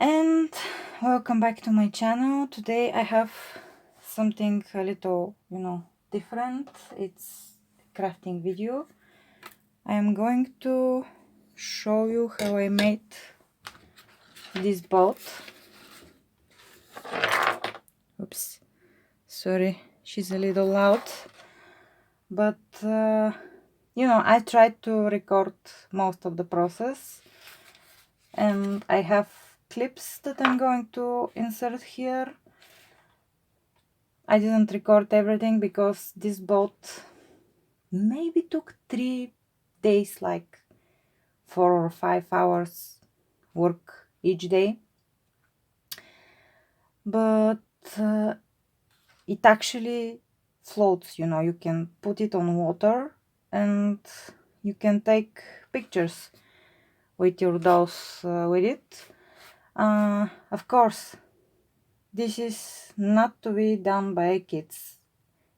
And welcome back to my channel. Today I have something a little, different. It's a crafting video. I am going to show you how I made this boat. Oops, sorry, she's a little loud. But, I tried to record most of the process. And I have clips that I'm going to insert here. I didn't record everything because this boat maybe took 3 days, like 4 or 5 hours work each day. But it actually floats, you can put it on water and you can take pictures with your dolls with it. Of course, this is not to be done by kids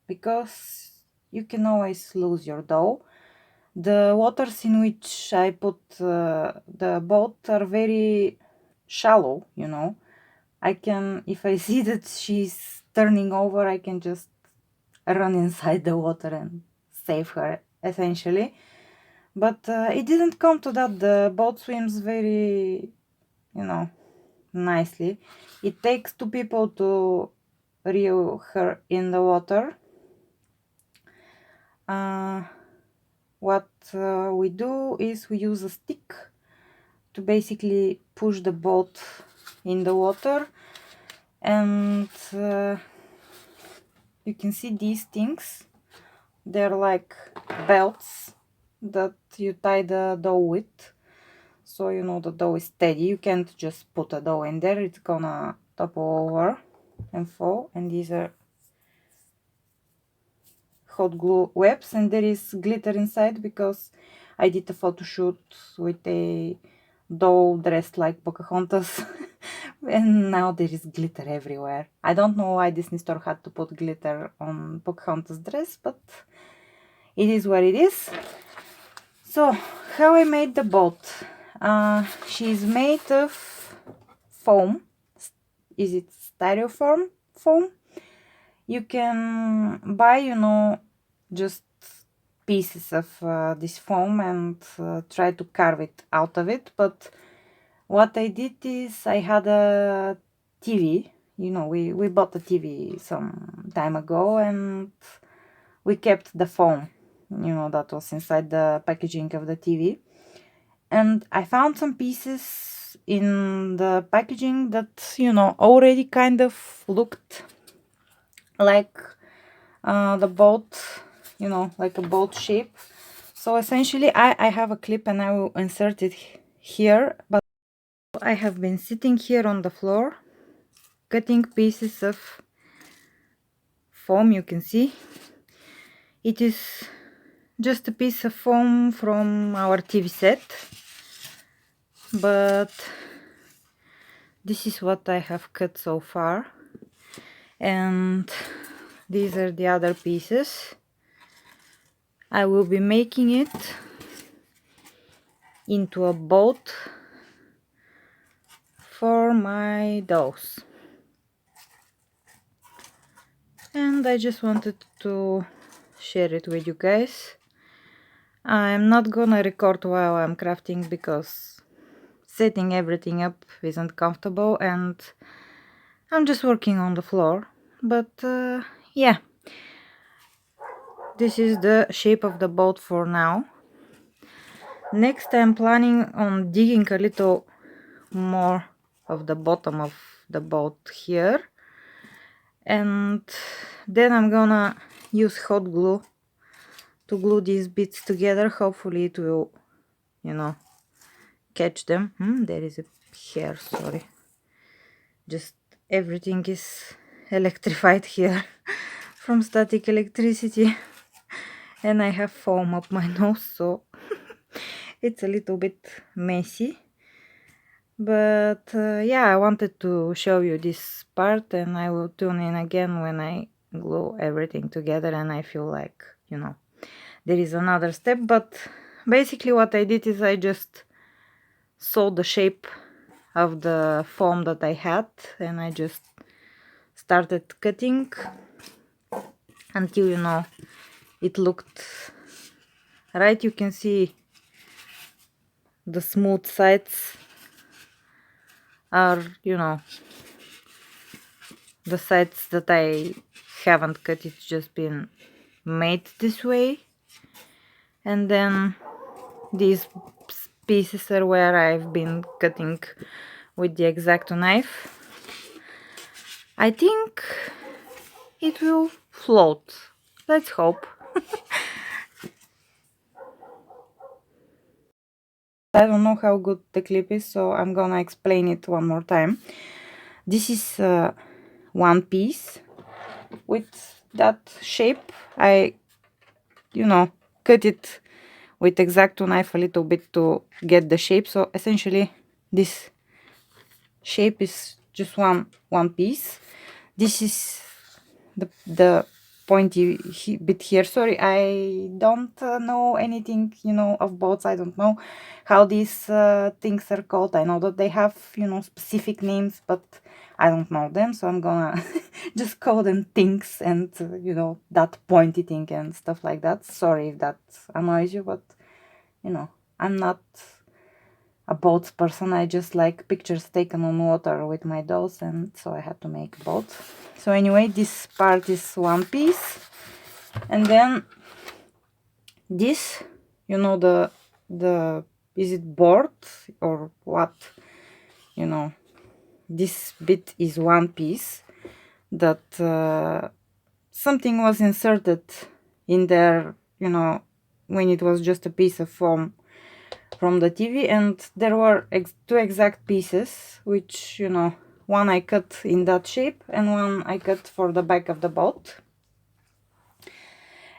because you can always lose your dough. The waters in which I put the boat are very shallow, I can, if I see that she's turning over, I can just run inside the water and save her, essentially. But it didn't come to that. The boat swims very, nicely. It takes 2 people to reel her in the water. What we do is we use a stick to basically push the boat in the water, and you can see these things. They're like belts that you tie the dough with, so the dough is steady. You can't just put a dough in there, it's gonna topple over and fall. And these are hot glue webs, and there is glitter inside because I did a photo shoot with a doll dressed like Pocahontas and now there is glitter everywhere. I don't know why Disney Store had to put glitter on Pocahontas dress, but it is what it is. So how I made the boat. She's made of foam. Is it styrofoam foam? You can buy, just pieces of this foam and try to carve it out of it. But what I did is I had a TV. We bought a TV some time ago and we kept the foam, that was inside the packaging of the TV. And I found some pieces in the packaging that, already kind of looked like the boat, like a boat shape. So essentially I have a clip and I will insert it here. But I have been sitting here on the floor cutting pieces of foam. You can see it is just a piece of foam from our TV set, but this is what I have cut so far, and these are the other pieces. I will be making it into a boat for my dolls, and I just wanted to share it with you guys. I'm not gonna record while I'm crafting because setting everything up isn't comfortable and I'm just working on the floor. But yeah, this is the shape of the boat for now. Next, I'm planning on digging a little more of the bottom of the boat here, and then I'm gonna use hot glue to glue these bits together. Hopefully it will, catch them. There is a hair, sorry. Just everything is electrified here from static electricity. And I have foam up my nose, so it's a little bit messy. But yeah, I wanted to show you this part, and I will tune in again when I glue everything together and I feel like, there is another step. But basically what I did is I just saw the shape of the foam that I had, and I just started cutting until, you know, it looked right. You can see the smooth sides are, you know, the sides that I haven't cut. It's just been made this way. And then these pieces are where I've been cutting with the X-Acto knife. I think it will float. Let's hope. I don't know how good the clip is, so I'm gonna explain it one more time. This is one piece with that shape. I, you know, cut it with X-Acto knife a little bit to get the shape. So essentially this shape is just one piece. This is the pointy bit here. Sorry, I don't know anything, you know, of boats. I don't know how these things are called. I know that they have, you know, specific names, but I don't know them, so I'm gonna just call them things, and you know, that pointy thing and stuff like that. Sorry if that annoys you, but you know, I'm not a boats person. I just like pictures taken on water with my dolls, and so I had to make a boat. So anyway, this part is one piece, and then this, you know, the is it board or what, you know, this bit is one piece that something was inserted in there, you know, when it was just a piece of foam from the TV, and there were two exact pieces, which, you know, one I cut in that shape and one I cut for the back of the boat.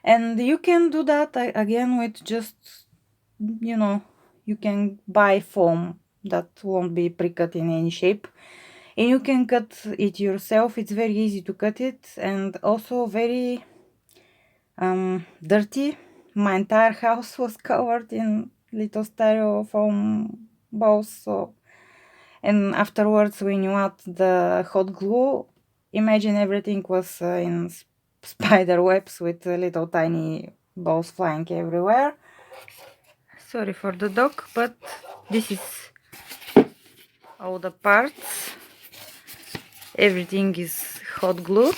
And you can do that again with just, you know, you can buy foam that won't be pre-cut in any shape, and you can cut it yourself. It's very easy to cut it, and also very dirty. My entire house was covered in little styrofoam balls. So, and afterwards, when you add the hot glue, imagine everything was in spider webs with little tiny balls flying everywhere. Sorry for the dog, but this is all the parts. Everything is hot glued,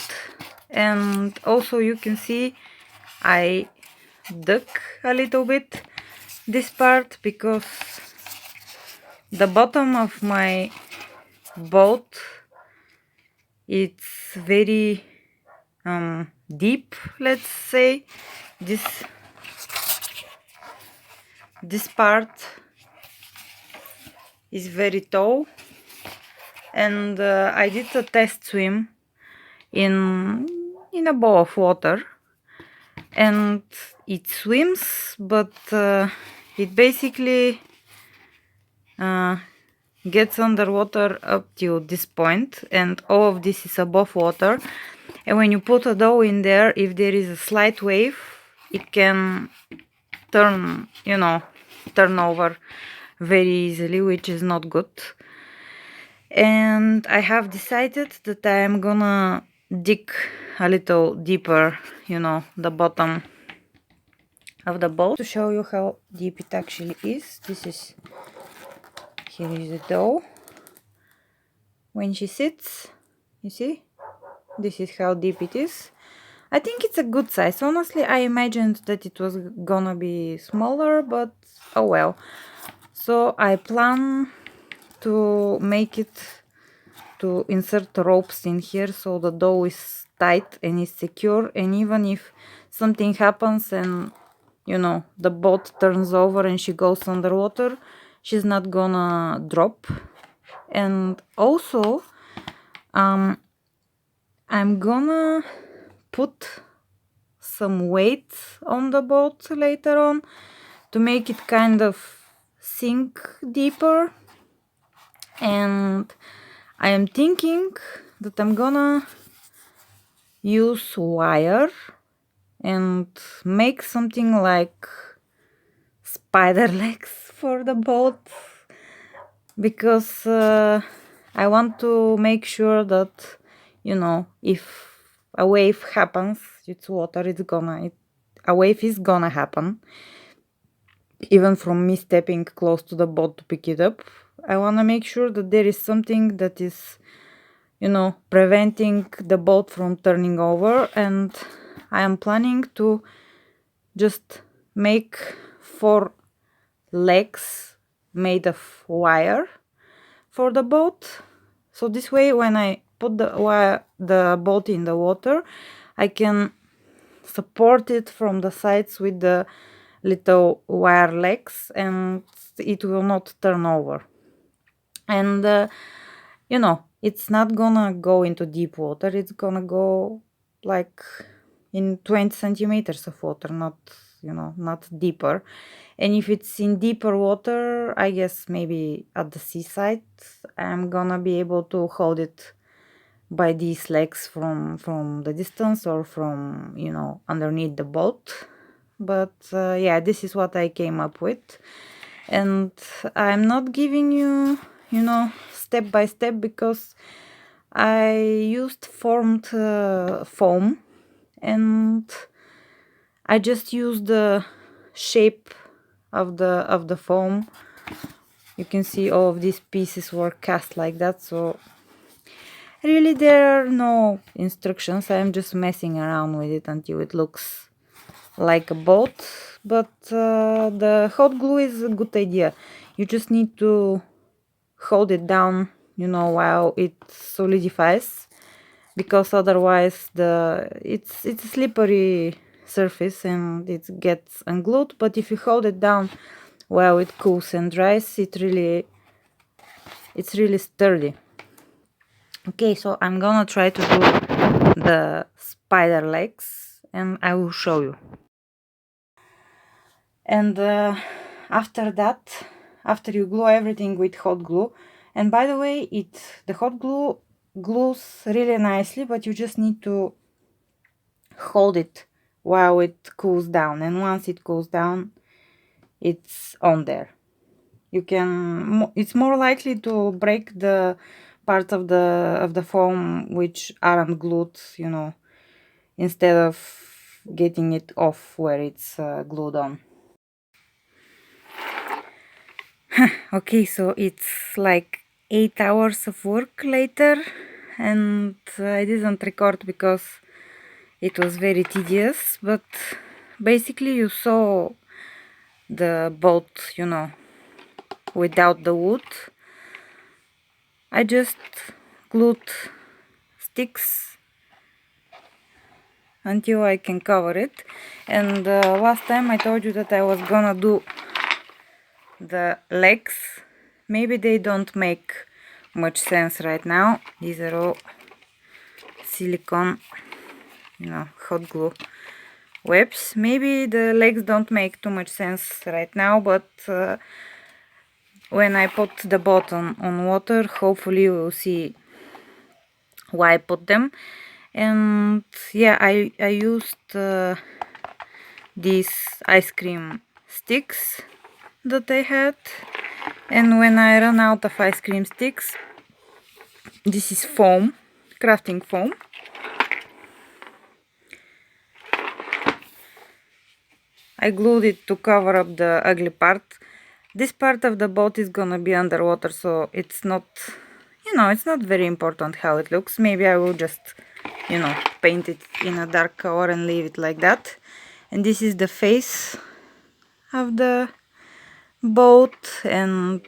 and also you can see I dug a little bit this part because the bottom of my boat, it's very deep, let's say. This part is very tall, and I did a test swim in a bowl of water, and it swims, but it basically gets underwater up to this point, and all of this is above water. And when you put a dough in there, if there is a slight wave, it can turn, you know, turn over very easily, which is not good. And I have decided that I am gonna dig a little deeper, you know, the bottom of the boat, to show you how deep it actually is. Here is the dough. When she sits, you see, this is how deep it is. I think it's a good size. Honestly, I imagined that it was gonna be smaller, but oh well. So I plan to make it, to insert ropes in here so the dough is tight and is secure, and even if something happens and, you know, the boat turns over and she goes underwater, she's not gonna drop. And also I'm gonna put some weight on the boat later on to make it kind of sink deeper. And I am thinking that I'm gonna use wire and make something like spider legs for the boat. because I want to make sure that, you know, if a wave happens, it's water, a wave is gonna happen, even from me stepping close to the boat to pick it up. I want to make sure that there is something that is, you know, preventing the boat from turning over, and I am planning to just make 4 legs made of wire for the boat. So this way, when I put the boat in the water, I can support it from the sides with the little wire legs, and it will not turn over. And you know, it's not gonna go into deep water, it's gonna go like in 20 centimeters of water, not, you know, not deeper. And if it's in deeper water, I guess maybe at the seaside, I'm gonna be able to hold it by these legs from the distance, or from, you know, underneath the boat. But yeah, this is what I came up with, and I'm not giving you, you know, step by step, because I used formed foam, and I just used the shape of the foam. You can see all of these pieces were cast like that, so really there are no instructions. I'm just messing around with it until it looks like a boat. But the hot glue is a good idea. You just need to hold it down, you know, while it solidifies, because otherwise it's a slippery surface and it gets unglued. But if you hold it down while it cools and dries, it's really sturdy. Okay, so I'm gonna try to do the spider legs, and I will show you. And after that, after you glue everything with hot glue, and by the way, the hot glue glues really nicely, but you just need to hold it while it cools down, and once it cools down, it's on there. It's more likely to break the parts of the foam which aren't glued, you know, instead of getting it off where it's glued on. Okay, so it's like 8 hours of work later, and I didn't record because it was very tedious, but basically you saw the boat, you know, without the wood. I just glued sticks until I can cover it. And last time I told you that I was gonna do the legs. Maybe they don't make much sense right now. These are all silicone, you know, hot glue webs. Maybe the legs don't make too much sense right now, but when I put the boat on water, hopefully you will see why I put them. And yeah, I used these ice cream sticks that I had, and when I ran out of ice cream sticks, this is foam, crafting foam. I glued it to cover up the ugly part. This part of the boat is gonna be underwater, so it's not, you know, it's not very important how it looks. Maybe I will just, you know, paint it in a dark color and leave it like that. And this is the face of the boat, and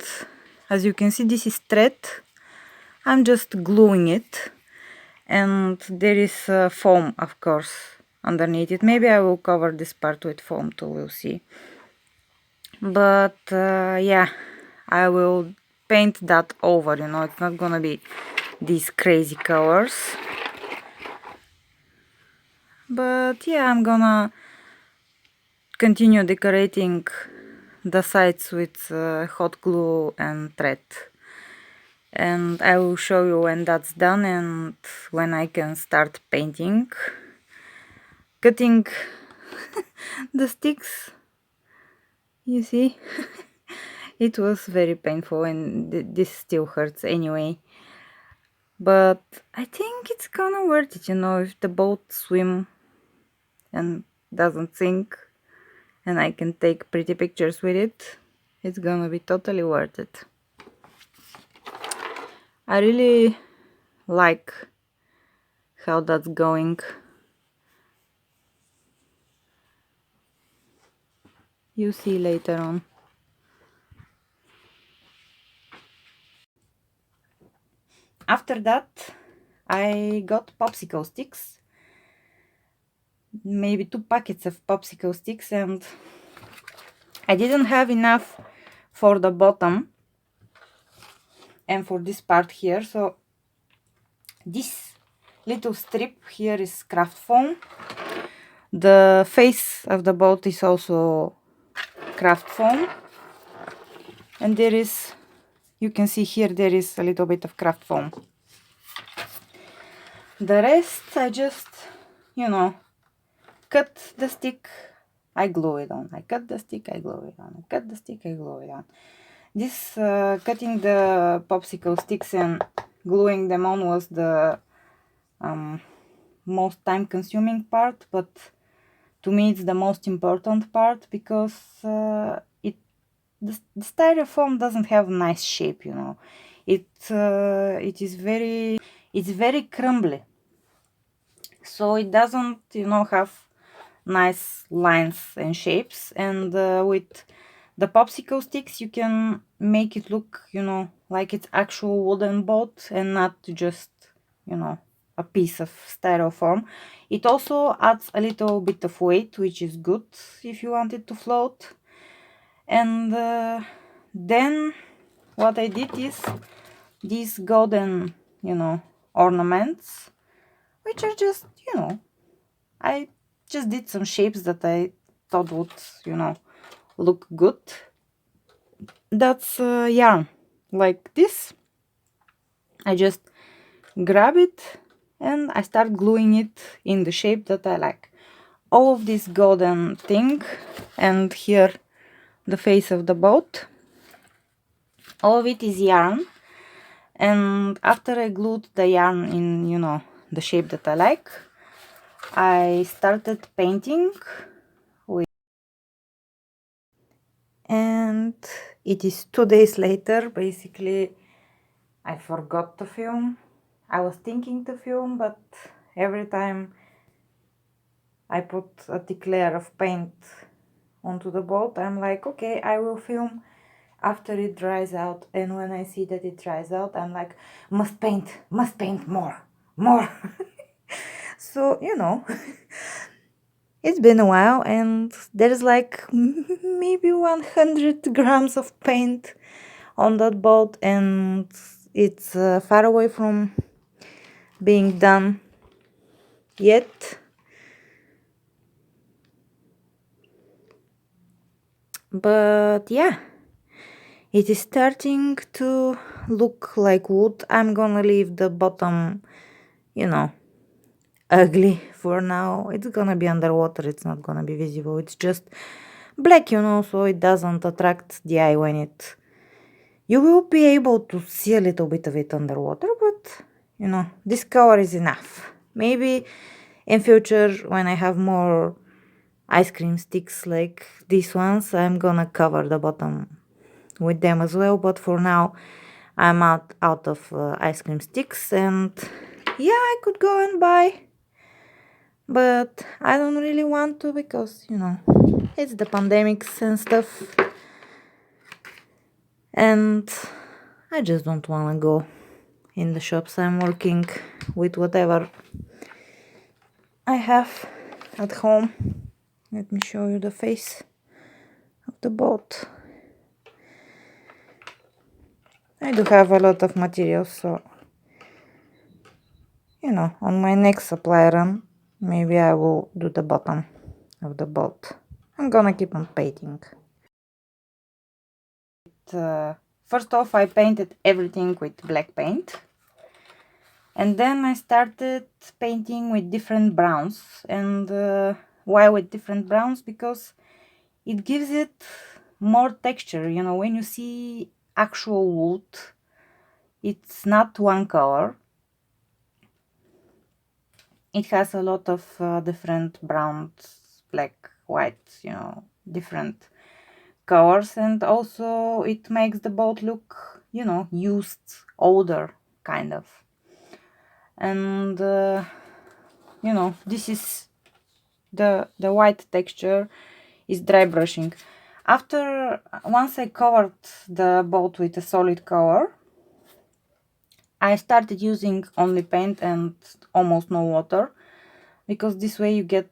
as you can see, this is thread. I'm just gluing it, and there is foam, of course, underneath it. Maybe I will cover this part with foam too, we'll see. But yeah, I will paint that over, you know, it's not gonna be these crazy colors. But yeah, I'm gonna continue decorating the sides with hot glue and thread. And I will show you when that's done and when I can start painting. Cutting the sticks, you see, It was very painful, and this still hurts anyway. But I think it's gonna worth it, you know, if the boat swim and doesn't sink and I can take pretty pictures with it, it's gonna be totally worth it. I really like how that's going. You see later on. After that, I got popsicle sticks, maybe 2 packets of popsicle sticks, and I didn't have enough for the bottom and for this part here, so this little strip here is craft foam. The face of the boat is also craft foam, and there is, you can see here, there is a little bit of craft foam. The rest I just, you know, cut the stick, I glue it on. I cut the stick, I glue it on. I cut the stick, I glue it on. This cutting the popsicle sticks and gluing them on was the most time consuming part, but to me it's the most important part, because the styrofoam doesn't have a nice shape, you know. It's very crumbly, so it doesn't, you know, have nice lines and shapes. And with the popsicle sticks you can make it look, you know, like it's actual wooden boat and not just, you know, a piece of styrofoam. It also adds a little bit of weight, which is good if you want it to float. And then what I did is these golden, you know, ornaments, which are just, you know, I just did some shapes that I thought would, you know, look good. That's yarn like this. I just grab it and I start gluing it in the shape that I like. All of this golden thing, and here the face of the boat, all of it is yarn. And after I glued the yarn in, you know, the shape that I like, I started painting with, and it is 2 days later. Basically I forgot to film. I was thinking to film, but every time I put a thick layer of paint onto the boat, I'm like, okay, I will film after it dries out. And when I see that it dries out, I'm like, must paint more. So, you know, it's been a while, and there's like maybe 100 grams of paint on that boat, and it's far away from being done yet. But yeah, it is starting to look like wood. I'm gonna leave the bottom, you know, ugly for now. It's gonna be underwater, it's not gonna be visible. It's just black, you know, so it doesn't attract the eye when it... You will be able to see a little bit of it underwater, but, you know, this color is enough. Maybe in future, when I have more ice cream sticks like these ones, I'm gonna cover the bottom with them as well. But for now, I'm out of ice cream sticks, and yeah, I could go and buy, but I don't really want to, because, you know, it's the pandemics and stuff, and I just don't want to go in the shops. I'm working with whatever I have at home. Let me show you the face of the boat. I do have a lot of materials, so, you know, on my next supply run, maybe I will do the bottom of the boat. I'm gonna keep on painting. First off, I painted everything with black paint. And then I started painting with different browns. And why with different browns? Because it gives it more texture. You know, when you see actual wood, it's not one color. It has a lot of different browns, black, white, you know, different colors, and also it makes the boat look, you know, used, older, kind of. And you know, this is the white texture is dry brushing. After once I covered the boat with a solid color, I started using only paint and almost no water, because this way you get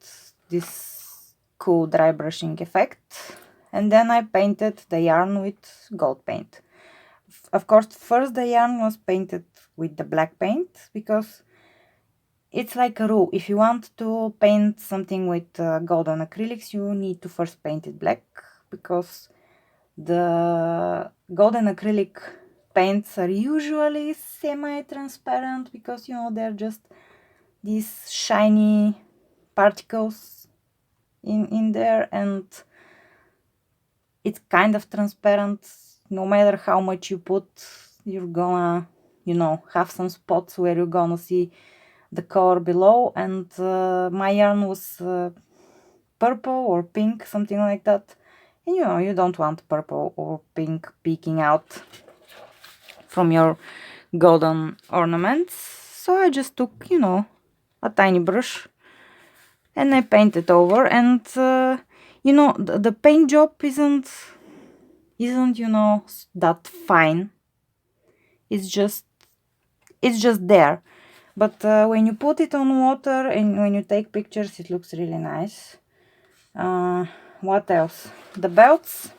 this cool dry brushing effect. And then I painted the yarn with gold paint. Of course, first the yarn was painted with the black paint, because it's like a rule. If you want to paint something with golden acrylics, you need to first paint it black, because the golden acrylic paints are usually semi-transparent, because, you know, they're just these shiny particles in there, and it's kind of transparent. No matter how much you put, you're gonna, you know, have some spots where you're gonna see the color below. And my yarn was purple or pink, something like that, and you know, you don't want purple or pink peeking out from your golden ornaments. So I just took, you know, a tiny brush and I painted over. And you know, the paint job isn't, you know, that fine. It's just there. But when you put it on water and when you take pictures, it looks really nice. What else? The belts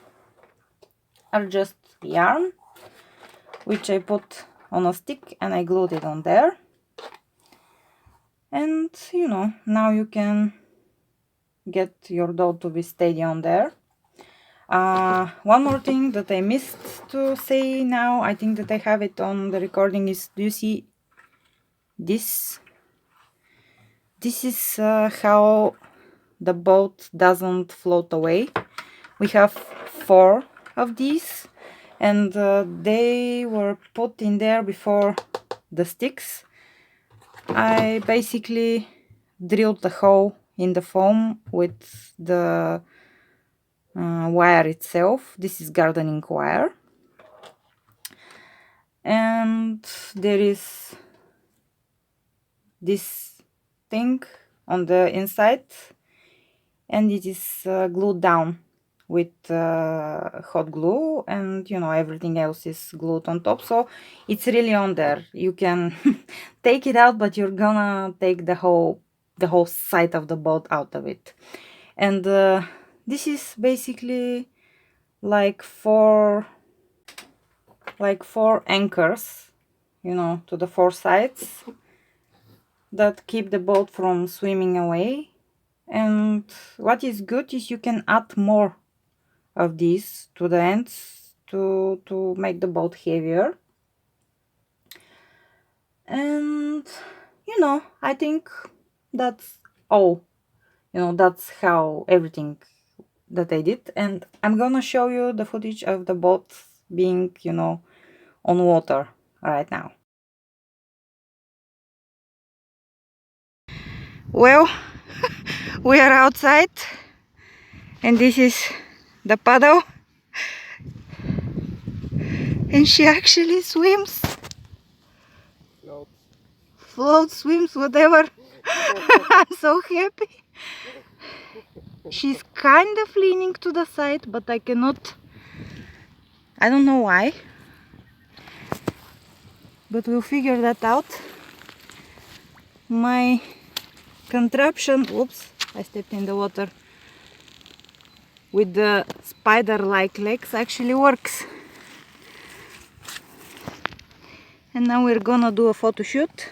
are just yarn, which I put on a stick and I glued it on there. And you know, now you can get your doll to be steady on there. One more thing that I missed to say now, I think that I have it on the recording, is, do you see this? This is how the boat doesn't float away. We have 4 of these, and they were put in there before the sticks. I basically drilled a hole in the foam with the wire itself. This is gardening wire, and there is this thing on the inside, and it is glued down with hot glue, and you know, everything else is glued on top, so it's really on there. You can take it out, but you're gonna take the whole side of the boat out of it. And this is basically like four anchors, you know, to the 4 sides that keep the boat from swimming away. And what is good is you can add more of these to the ends to make the boat heavier. And you know, I think that's all. You know, that's how everything that I did. And I'm gonna show you the footage of the boat being, you know, on water right now. Well, we are outside, and this is the paddle, and she actually swims, floats, swims, whatever. I'm so happy. She's kind of leaning to the side, but I cannot, I don't know why, but we'll figure that out. My contraption, oops, I stepped in the water, with the spider-like legs actually works. And now we're gonna do a photo shoot.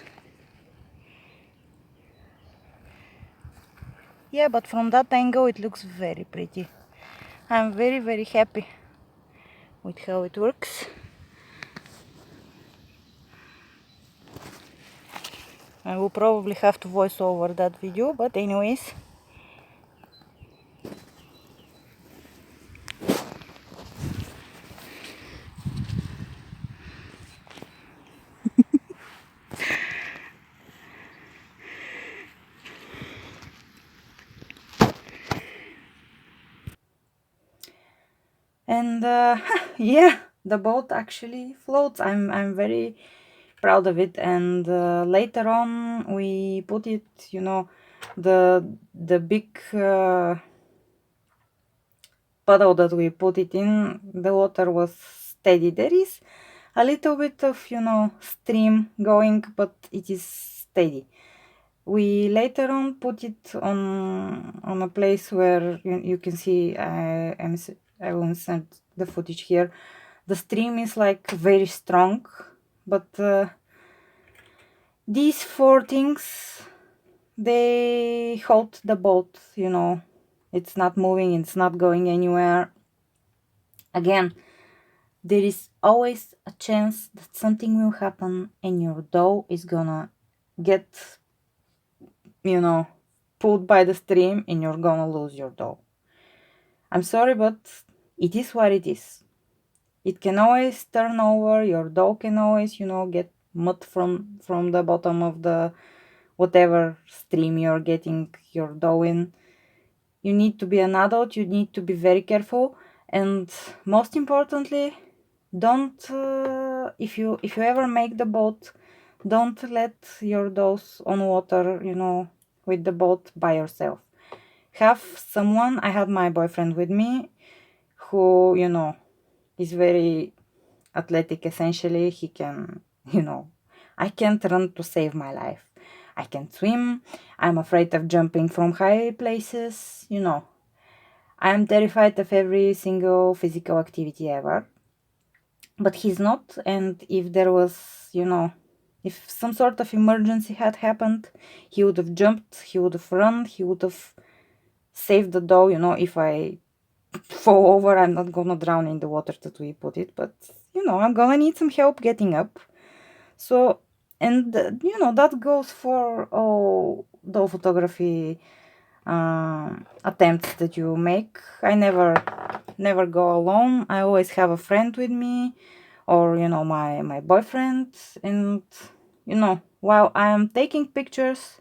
Yeah, but from that angle it looks very pretty. I'm very, very happy with how it works. I will probably have to voice over that video, but anyways. And yeah, the boat actually floats. I'm very proud of it. And later on we put it, you know, the big puddle that we put it in, the water was steady. There is a little bit of, you know, stream going, but it is steady. We later on put it on a place where you can see. I will send the footage here. The stream is like very strong, but these four things, they hold the boat, you know. It's not moving, it's not going anywhere. Again, there is always a chance that something will happen and your dough is gonna get, you know, pulled by the stream and you're gonna lose your dough. I'm sorry, but it is what it is. It can always turn over, your dough can always, you know, get mud from the bottom of the whatever stream you're getting your dough in. You need to be an adult, you need to be very careful, and most importantly, don't if you ever make the boat, don't let your doughs on water, you know, with the boat by yourself. Have someone. I had my boyfriend with me, who, you know, is very athletic. Essentially, he can, you know, I can't run to save my life. I can swim. I'm afraid of jumping from high places, you know. I'm terrified of every single physical activity ever. But he's not, and if there was, you know, if some sort of emergency had happened, he would have jumped, he would have run, he would have saved the dough. You know, if I fall over, I'm not gonna drown in the water that we put it, but, you know, I'm gonna need some help getting up. So, and you know, that goes for all dough photography attempts that you make. I never go alone. I always have a friend with me, or, you know, my boyfriend. And, you know, while I am taking pictures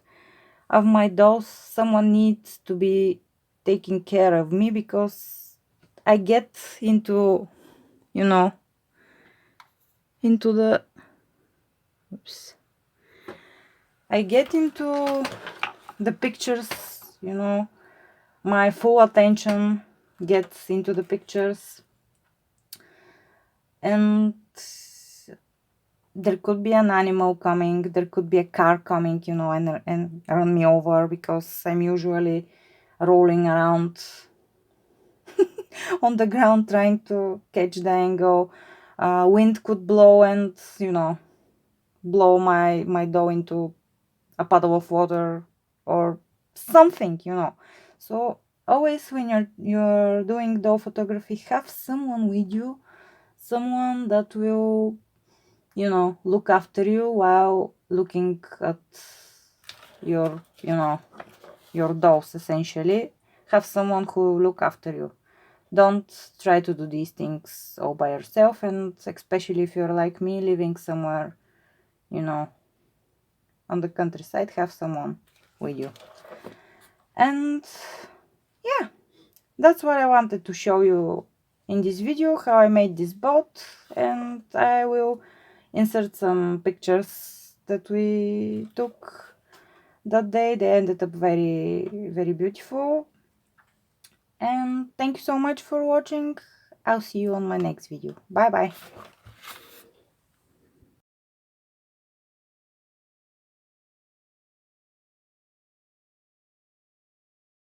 of my dolls, someone needs to be taking care of me, because I get into, you know, into the oops, I get into the pictures, you know, my full attention gets into the pictures, and there could be an animal coming, there could be a car coming, you know, and run me over, because I'm usually rolling around on the ground trying to catch the angle. Wind could blow and, you know, blow my dough into a puddle of water or something, you know. So always when you're doing dough photography, have someone with you, someone that will, you know, look after you while looking at your, you know, your dolls. Essentially, have someone who will look after you. Don't try to do these things all by yourself, and especially if you're like me, living somewhere, you know, on the countryside, have someone with you. And yeah, that's what I wanted to show you in this video, how I made this boat. And I will insert some pictures that we took that day. They ended up very beautiful. And thank you so much for watching. I'll see you on my next video. Bye bye.